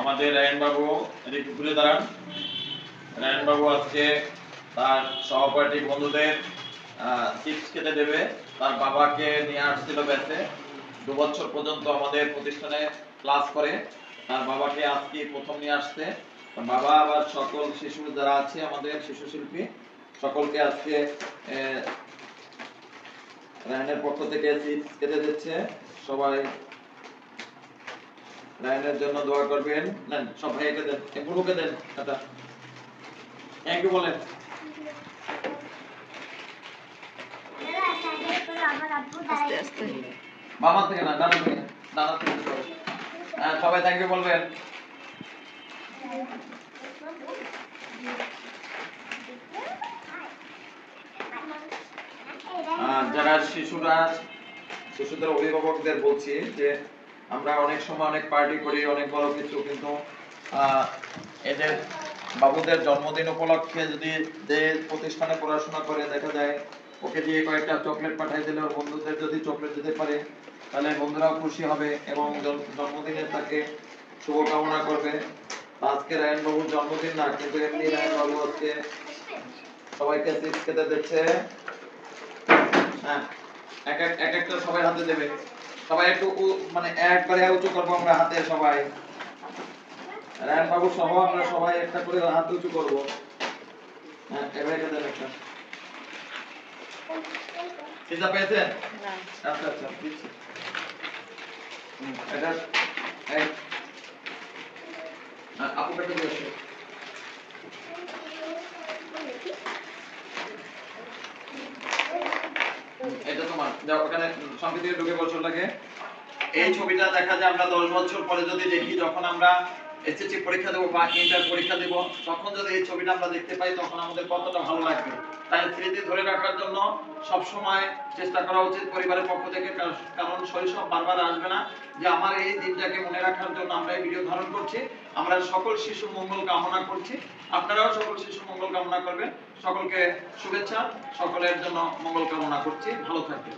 আমাদের রায়ন বাবু এদিকে ঘুরে দাঁড়ান। রায়ন বাবু আজকে তার সহপাঠী বন্ধুদের চিপস খেতে দেবে। তার বাবাকে নিয়ে আসছিল ব্যাচে, 2 বছর পর্যন্ত আমাদের প্রতিষ্ঠানে ক্লাস করে। তার বাবাকে আজকে প্রথম নিয়ে আসছে। তার বাবা আবার সকল শিশু যারা আছে আমাদের শিশু শিল্পী সকলকে আজকে রায়নের পক্ষ থেকে চিপস খেতে দিচ্ছে। সবাই রায়নের জন্য দোয়া করবেন। নেন সব ভাইকে দেন, এগুলোকে দেন। টাটা, থ্যাংক ইউ বলেন। আস্তে আস্তে বাবা থেকে না, ডানা থেকে, ডানা থেকে সবাই থ্যাংক ইউ বলবেন। যারা শিশুদের অভিভাবকদের বলছি যে আমরা অনেক সময় অনেক পার্টি করি, অনেক বড় কিছু, কিন্তু এদের বাবুদের জন্মদিন উপলক্ষে যদি যে প্রতিষ্ঠানে পড়াশোনা করে দেখা যায় ওকে দিয়ে কয়েকটা চকলেট পাঠিয়ে দিলে, ওর বন্ধুদের যদি চকলেট দিতে পারে তাহলে বন্ধুরাও খুশি হবে এবং জন্মদিনে তাকে শুভকামনা করবে। আজকে রায়ন বাবুর জন্মদিন না, কিন্তু এমনি রায়ন বাবু আজকে সবাইকে চিপস খেতে দিচ্ছে। হ্যাঁ, এক একটা সবাই হাতে দেবে। সবাই একটু মানে একবারে উঁচু করবো আমরা হাতে সবাই। রায়ন বাবু সহ আমরা সবাই একটা করে হাত উঁচু করবো। হ্যাঁ, এবারে এটা দেন একটা। চিন্তা পেয়েছেন? আচ্ছা আচ্ছা, দিচ্ছি। এটা আপু কেটে দিয়েছে। এটা তোমার যাও, ওখানে সংকেত ঢুকে বছর লাগে। এই ছবিটা দেখা যায় আমরা 10 বছর পরে যদি দেখি, যখন আমরা এসএসসি পরীক্ষা দেব বা ইন্টার পরীক্ষা দেব, তখন যদি এই ছবিটা আমরা দেখতে পাই তখন আমাদের কতটা ভালো লাগবে। তাই স্মৃতি ধরে রাখার জন্য সব সময় চেষ্টা করা উচিত পরিবারের পক্ষ থেকে, কারণ শৈশব বারবার আসবে না। যে আমার এই দিনটাকে মনে রাখার জন্য আমরা এই ভিডিও ধারণ করছি। আমরা সকল শিশুর মঙ্গল কামনা করছি, আপনারাও সকল শিশুর মঙ্গল কামনা করবেন। সকলকে শুভেচ্ছা, সকলের জন্য মঙ্গল কামনা করছি। ভালো থাকবেন।